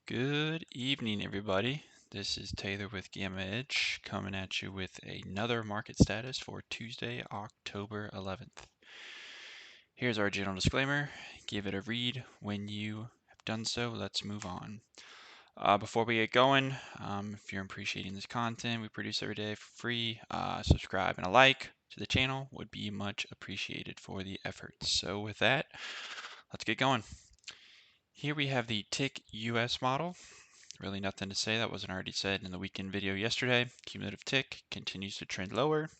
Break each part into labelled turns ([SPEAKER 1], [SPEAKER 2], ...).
[SPEAKER 1] Good evening, everybody. This is Taylor with Gamma Edge coming at you with another market status for Tuesday, October 11th. Here's our general disclaimer. Give it a read when you have done so. Let's move on. Before we get going, if you're appreciating this content we produce every day for free, subscribe and a like to the channel would be much appreciated for the effort. So with that, let's get going. Here we have the Tick US model. Really nothing to say that wasn't already said in the weekend video yesterday. Cumulative tick continues to trend lower,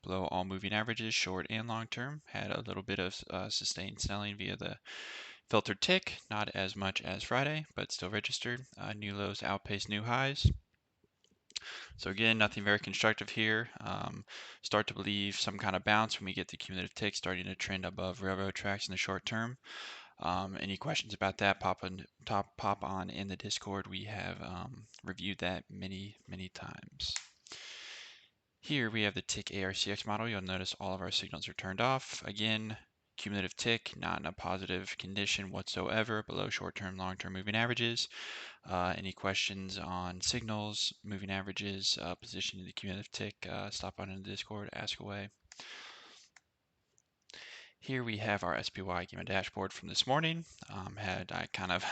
[SPEAKER 1] below all moving averages, short and long term. Had a little bit of sustained selling via the filtered tick, not as much as Friday, but still registered. New lows outpaced new highs. So again, nothing very constructive here. Start to believe some kind of bounce when we get the cumulative tick starting to trend above railroad tracks in the short term. Any questions about that, pop on in the Discord. We have reviewed that many times. Here we have the tick ARCX model. You'll notice all of our signals are turned off. Again, cumulative tick, not in a positive condition whatsoever, below short-term, long-term moving averages. Any questions on signals, moving averages, positioning the cumulative tick, stop on in the Discord, ask away. Here we have our SPY Gamma dashboard from this morning. I kind of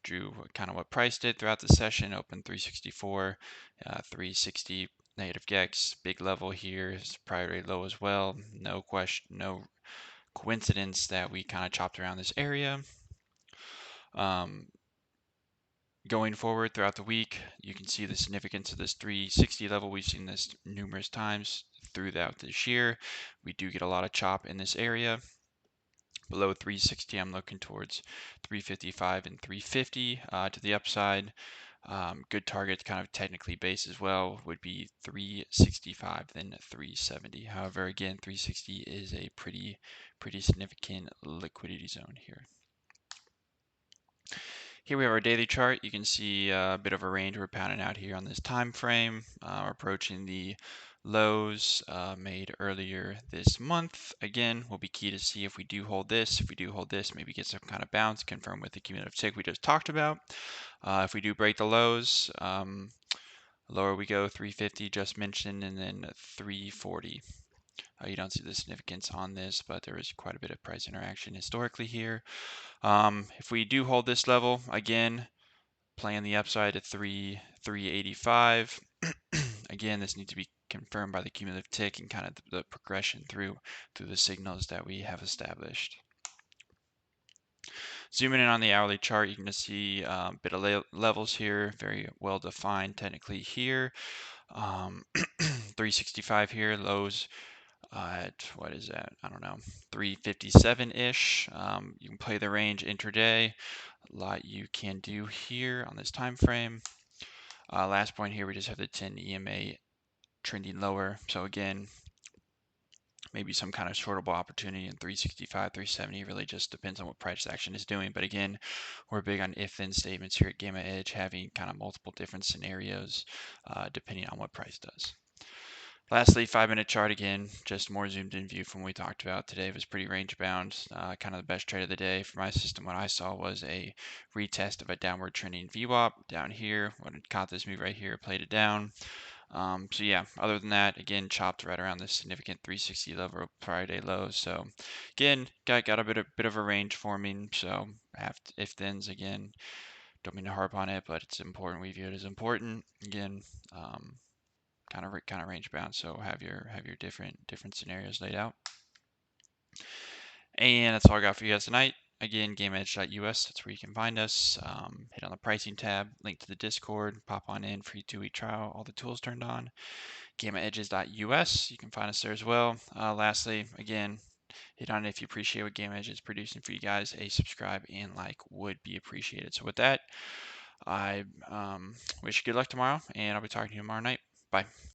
[SPEAKER 1] drew kind of what price did throughout the session. Opened 364, 360 negative GEX, big level here is priority low as well. No question, no coincidence that we kind of chopped around this area. Going forward throughout the week, you can see the significance of this 360 level. We've seen this numerous times throughout this year. We do get a lot of chop in this area. Below 360, I'm looking towards 355 and 350 to the upside. Good targets, kind of technically based as well, would be 365, then 370. However, again, 360 is a pretty significant liquidity zone here. Here we have our daily chart. You can see a bit of a range we're pounding out here on this time frame. We're approaching the lows made earlier this month. Again, will be key to see if we do hold this. If we do hold this, maybe get some kind of bounce, confirm with the cumulative tick we just talked about. If we do break the lows, lower we go, 350 just mentioned, and then 340. You don't see the significance on this, but there is quite a bit of price interaction historically here. If we do hold this level, again, playing the upside at 385. Again, this needs to be confirmed by the cumulative tick and kind of the progression through the signals that we have established. Zooming in on the hourly chart, you can just see a bit of levels here, very well defined technically here. 365 here, lows at, what is that? I don't know, 357-ish. You can play the range intraday. A lot you can do here on this time frame. Last point here, we just have the 10 EMA trending lower. So again, maybe some kind of shortable opportunity in 365, 370. Really just depends on what price action is doing. But again, we're big on if-then statements here at Gamma Edge, having kind of multiple different scenarios depending on what price does. Lastly, 5-minute chart again, just more zoomed in view from what we talked about today. It was pretty range bound. Kind of the best trade of the day for my system. What I saw was a retest of a downward trending VWAP down here. When it caught this move right here, played it down. So yeah, other than that, again, chopped right around this significant 360 level Friday low. So again, got a bit of a range forming. So if-thens again. Don't mean to harp on it, but it's important. We view it as important. Again, kind of range bound, so have your different scenarios laid out. And that's all I got for you guys tonight. Again, GammaEdge.us, that's where you can find us. Hit on the pricing tab, link to the Discord, pop on in, free 2-week trial, all the tools turned on. GammaEdges.us, you can find us there as well. Lastly, again, hit on it if you appreciate what Gamma Edge is producing for you guys. A subscribe and like would be appreciated. So with that, I wish you good luck tomorrow, and I'll be talking to you tomorrow night. Bye.